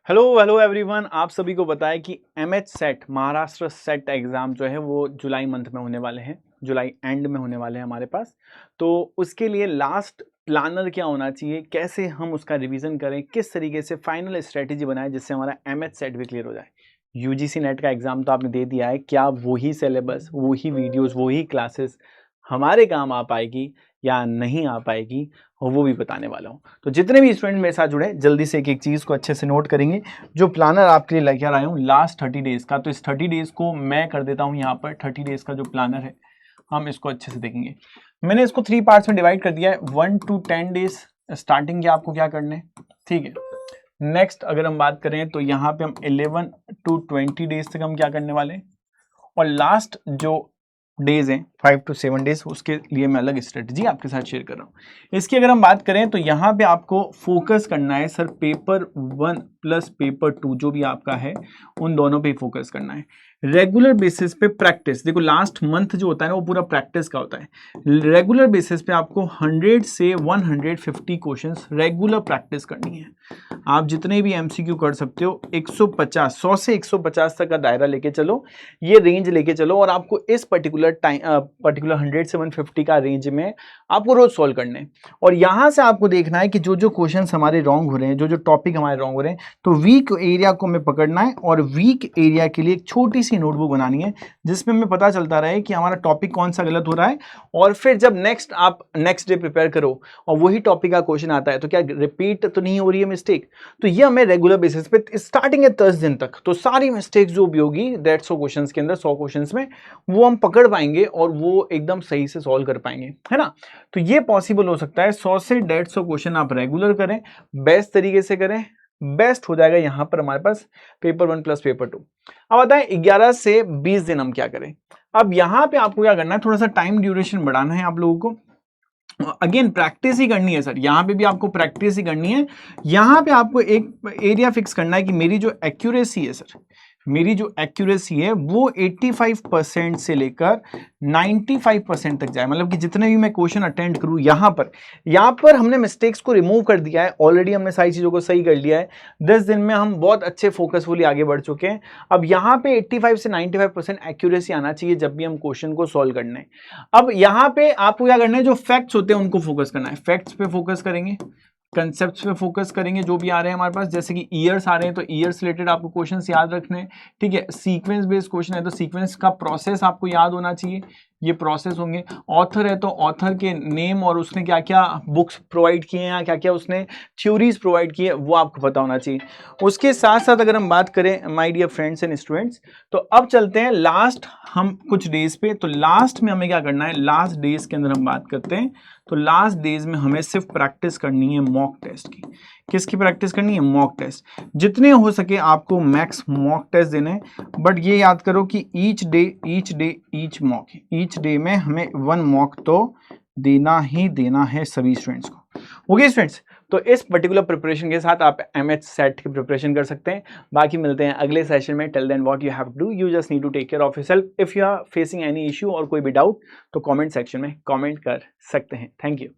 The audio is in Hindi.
हेलो हेलो एवरीवन, आप सभी को बताएं कि MH SET Maharashtra SET exam जो है वो जुलाई मंथ में होने वाले हैं, जुलाई एंड में होने वाले हैं हमारे पास। तो उसके लिए लास्ट प्लानर क्या होना चाहिए, कैसे हम उसका रिवीजन करें, किस तरीके से फाइनल स्ट्रेटेजी बनाएं जिससे हमारा एमएच सेट भी क्लियर हो जाए। यूजीसी नेट का एग्ज़ाम तो आपने दे दिया है, क्या वही सिलेबस, वही वीडियोज़, वही क्लासेस हमारे काम आ पाएगी या नहीं आ पाएगी, और वो भी बताने वाला हूँ। तो जितने भी स्टूडेंट मेरे साथ जुड़े जल्दी से एक एक चीज़ को अच्छे से नोट करेंगे। जो प्लानर आपके लिए लेकर आया हूँ लास्ट 30 डेज़ का, तो इस 30 डेज़ को मैं कर देता हूँ यहाँ पर। 30 डेज़ का जो प्लानर है हम इसको अच्छे से देखेंगे। मैंने इसको 3 पार्ट्स में डिवाइड कर दिया है। 1 to 10 डेज स्टार्टिंग के आपको क्या करने हैं, ठीक है। नेक्स्ट अगर हम बात करें तो यहाँ पे हम 11 to 20 डेज तक हम क्या करने वाले हैं, और लास्ट जो डेज हैं 5 to 7 डेज, उसके लिए मैं अलग स्ट्रेटजी आपके साथ शेयर कर रहा हूँ। इसकी अगर हम बात करें तो यहाँ पे आपको फोकस करना है सर पेपर 1 प्लस पेपर 2 जो भी आपका है उन दोनों पे फोकस करना है। रेगुलर बेसिस पे प्रैक्टिस, देखो लास्ट मंथ जो होता है ना वो पूरा प्रैक्टिस का होता है। रेगुलर बेसिस पे आपको 100 से 150 क्वेश्चंस रेगुलर प्रैक्टिस करनी है। आप जितने भी एमसीक्यू कर सकते हो 150, 100 से 150 तक का दायरा लेके चलो, ये रेंज लेके चलो, और आपको इस पर्टिकुलर 100 से 150 का रेंज में आपको रोज सॉल्व करने हैं। और यहाँ से आपको देखना है कि जो जो क्वेश्चन हमारे रॉन्ग हो रहे हैं, जो जो टॉपिक हमारे रॉन्ग हो रहे हैं, तो वीक एरिया को हमें पकड़ना है और वीक एरिया के लिए एक छोटी सी नोटबुक बनानी है जिसमें हमें पता चलता रहे कि हमारा टॉपिक कौन सा गलत हो रहा है। और फिर जब आप नेक्स्ट डे प्रिपेयर करो और वही टॉपिक का क्वेश्चन आता है तो क्या रिपीट तो नहीं हो रही है मिस्टेक। तो ये हमें रेगुलर बेसिस पे स्टार्टिंग है 10 दिन तक, तो सारी मिस्टेक्स जो भी होगी 150 क्वेश्चंस के अंदर, 100 क्वेश्चंस में, वो हम पकड़ पाएंगे और वो एकदम सही से सॉल्व कर पाएंगे, है ना। तो ये पॉसिबल हो सकता है। 100 से 150 क्वेश्चन आप रेगुलर करें, बेस्ट तरीके से करें, बेस्ट हो जाएगा यहाँ पर हमारे पास पेपर 1 प्लस पेपर 2। अब बताएं 11 से 20 दिन हम क्या करें। अब यहाँ पे आपको क्या करना है, थोड़ा सा टाइम ड्यूरेशन बढ़ाना है आप लोगों को। अगेन प्रैक्टिस ही करनी है सर, यहाँ पे भी आपको प्रैक्टिस ही करनी है। यहाँ पे आपको एक एरिया फिक्स करना है कि मेरी जो एक्यूरेसी है सर, मेरी जो एक्यूरेसी है वो 85% से लेकर 95% तक जाए। मतलब कि जितने भी मैं क्वेश्चन अटेंड करूं, यहाँ पर हमने मिस्टेक्स को रिमूव कर दिया है ऑलरेडी, हमने सारी चीज़ों को सही कर लिया है। 10 दिन में हम बहुत अच्छे फोकसफुली आगे बढ़ चुके हैं। अब यहाँ पे 85 से 95% एक्यूरेसी आना चाहिए जब भी हम क्वेश्चन को सॉल्व करना है। अब यहाँ पे आपको क्या करना है, जो फैक्ट्स होते हैं उनको फोकस करना है। फैक्ट्स पे फोकस करेंगे, कंसेप्ट्स पे फोकस करेंगे जो भी आ रहे हैं हमारे पास। जैसे कि ईयर्स आ रहे हैं तो ईयर्स रिलेटेड आपको क्वेश्चंस याद रखने हैं, ठीक है। सीक्वेंस बेस्ड क्वेश्चन है तो सीक्वेंस का प्रोसेस आपको याद होना चाहिए, ये प्रोसेस होंगे। ऑथर है तो ऑथर के नेम और उसने क्या क्या बुक्स प्रोवाइड किए हैं, क्या क्या उसने थ्योरीज प्रोवाइड की है, वो आपको पता होना चाहिए। उसके साथ साथ अगर हम बात करें my dear friends and students, तो अब चलते हैं लास्ट हम कुछ डेज पे। तो लास्ट में हमें क्या करना है, लास्ट डेज के अंदर हम बात करते हैं तो लास्ट डेज में हमें सिर्फ प्रैक्टिस करनी है मॉक टेस्ट की। किसकी प्रैक्टिस करनी है, मॉक टेस्ट। जितने हो सके आपको मैक्स मॉक टेस्ट देने हैं, बट ये याद करो कि each day each mock, each day में हमें 1 मॉक तो देना ही देना है सभी स्टूडेंट्स को। ओके स्टूडेंट्स, तो इस पर्टिकुलर प्रिपरेशन के साथ आप एमएच सेट की प्रिपरेशन कर सकते हैं। बाकी मिलते हैं अगले सेशन में। Till then what you have to do, you just need to take care of yourself. If you are facing any issue और कोई भी डाउट तो कमेंट सेक्शन में कमेंट कर सकते हैं। Thank you.